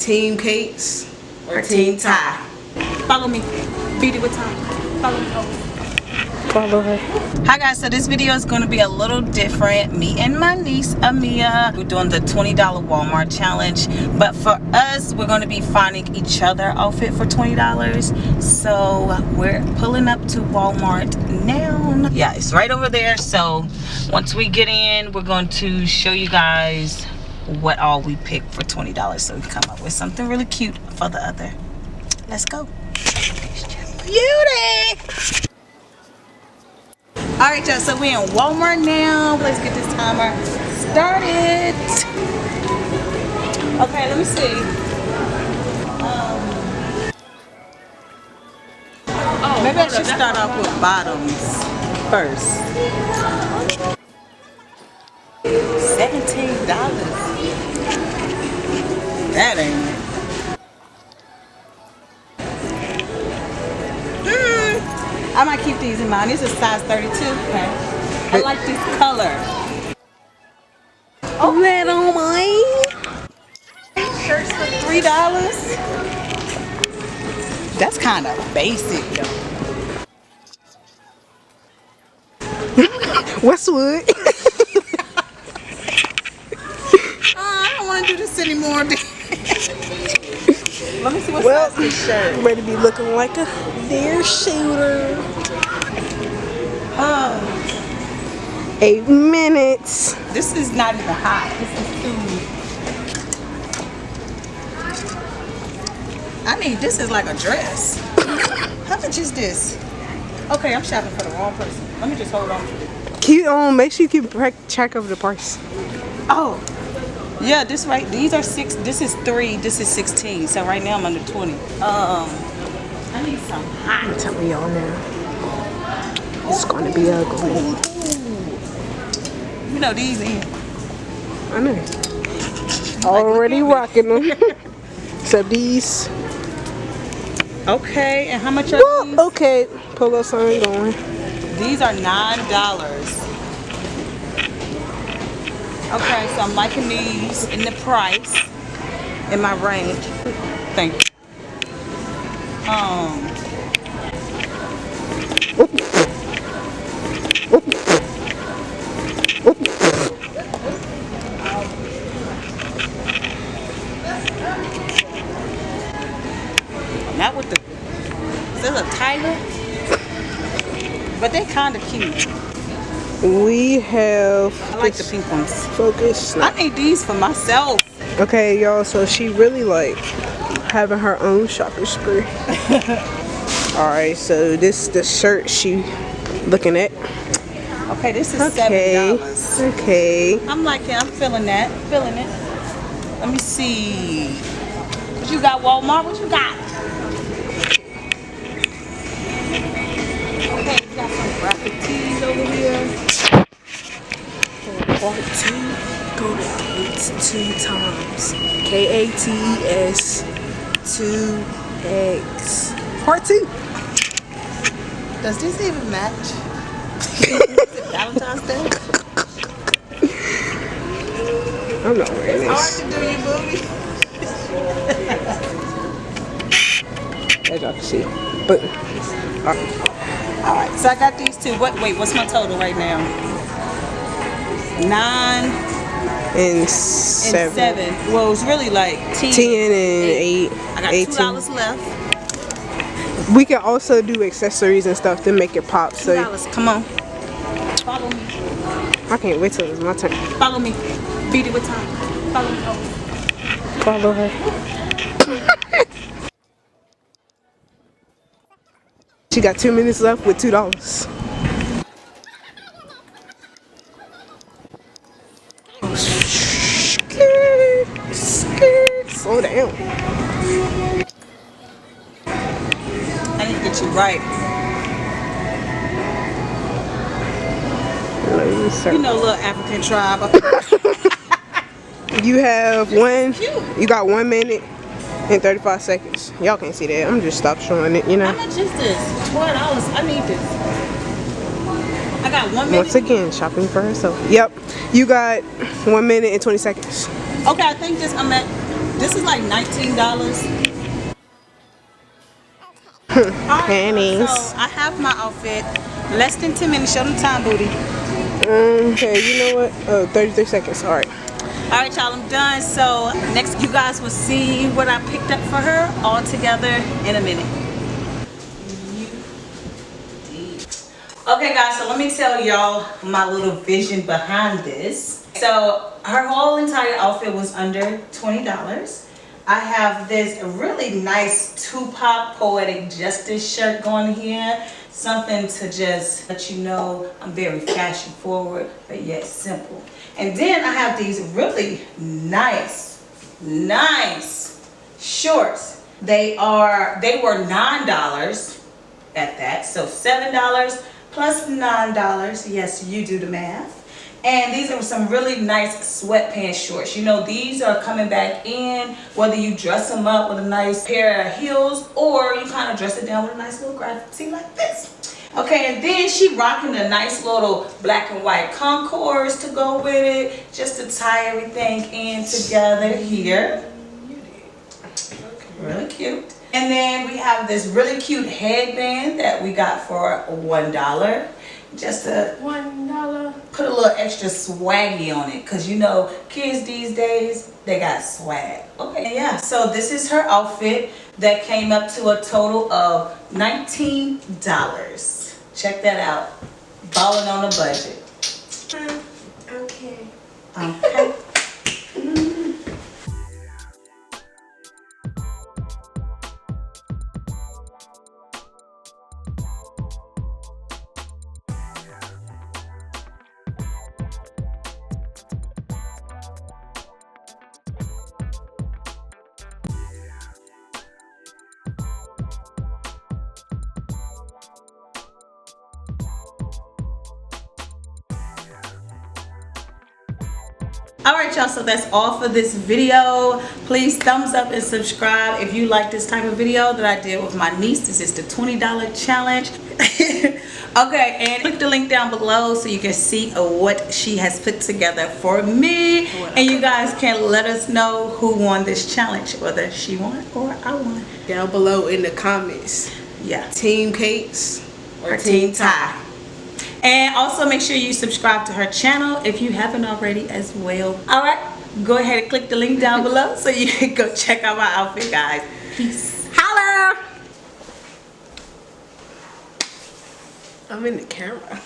Team Kates or Team Ty? Follow me. BeautyWithTy. Follow me. Follow her. Hi guys, so this video is going to be a little different. Me and my niece Amia, we're doing the $20 Walmart challenge, but for us we're going to be finding each other outfit for $20. So we're pulling up to Walmart now. Yeah, it's right over there. So once we get in, we're going to show you guys what all we picked for $20, so we can come up with something really cute for the other. Let's go. Beauty. Alright y'all, so we're in Walmart now. Let's get this timer started. Okay, let me see. Maybe I should start off with bottoms first. $17. That ain't it. I might keep these in mind. This is size 32. Okay. I like this color. Oh, red on mine. Shirts for $3. That's kind of basic though. Westwood. I don't want to do this anymore. Let me see what Well, size this shirt. ready to be looking like a deer shooter. 8 minutes. This is not even hot. This is too. I need, this is like a dress. How much is this? Okay, I'm shopping for the wrong person. Let me just hold on to it. Make sure you keep track of the price. Oh, yeah, this right. These are 6. This is 3. This is 16. So right now I'm under 20. I need some hot. I'm telling y'all now. It's gonna be ugly. You know these in. I know. Already rocking them. Except these. Okay, and how much are Well, these? okay, polo sign going. These are $9. Okay, so I'm liking these in the price, in my range. Thank you. Not with the, is this a tiger? But they kind of cute. We have. I like the pink ones. Focus. I need these for myself. Okay, y'all. So she really like having her own shopping spree. All right. So this the shirt she looking at. Okay, this is Okay. $7. Okay. I'm liking it. I'm feeling that. Feeling it. Let me see. What you got, Walmart? What you got? Okay, we got some graphic tees over here. Part 2. Go to Kates 2 times. KATES2X. Part 2. Does this even match? Is it Valentine's Day? I'm not wearing It's hard this. to do your booty. As y'all can see. But Alright, so I got these two. Wait, what's my total right now? 9 and 7. Well, it's really like 10 and 8. I got 18. $2 left. We can also do accessories and stuff to make it pop. So $2. Come on. Follow me. I can't wait till it's my turn. Follow me. BeautyWithTy. Follow me. Oh. Follow her. She got 2 minutes left with $2. Slow down. I need to get you right. You know, little African tribe. You have you got 1 minute and 35 seconds. Y'all can't see that. I'm just stop showing it, you know. How much is this? $12. I need this. I got 1 minute. Once again, shopping for herself. Yep. You got 1 minute and 20 seconds. Okay, I think this, I'm at This is like $19. Panties. So I have my outfit. Less than 10 minutes. Show them time, booty. Okay, you know what? Oh, 33 seconds. All right. All right, y'all, I'm done. So next you guys will see what I picked up for her all together in a minute. Okay, guys, so let me tell y'all my little vision behind this. So her whole entire outfit was under $20. I have this really nice Tupac Poetic Justice shirt going here. Something to just let you know I'm very fashion forward, but yet simple. And then I have these really nice shorts. They were $9 at that, so $7 plus $9. Yes, you do the math. And these are some really nice sweatpants shorts. You know, these are coming back in, whether you dress them up with a nice pair of heels or you kind of dress it down with a nice little graphic tee like this. Okay, and then she rocking a nice little black and white Concords to go with it, just to tie everything in together here. Really cute. And then we have this really cute headband that we got for $1. Just to $1. Put a little extra swaggy on it, because you know kids these days, they got swag. Okay, yeah, so this is her outfit that came up to a total of $19. Check that out. Balling on a budget. Okay. Okay. Alright, y'all, so that's all for this video. Please thumbs up and subscribe if you like this type of video that I did with my niece. This is the $20 challenge. Okay, and click the link down below so you can see what she has put together for me. And you guys can let us know who won this challenge, whether she won or I won. Down below in the comments. Yeah. Team Kates Or Team Ty. And also make sure you subscribe to her channel if you haven't already as well. Alright, go ahead and click the link down below so you can go check out my outfit, guys. Peace. Holla! I'm in the camera.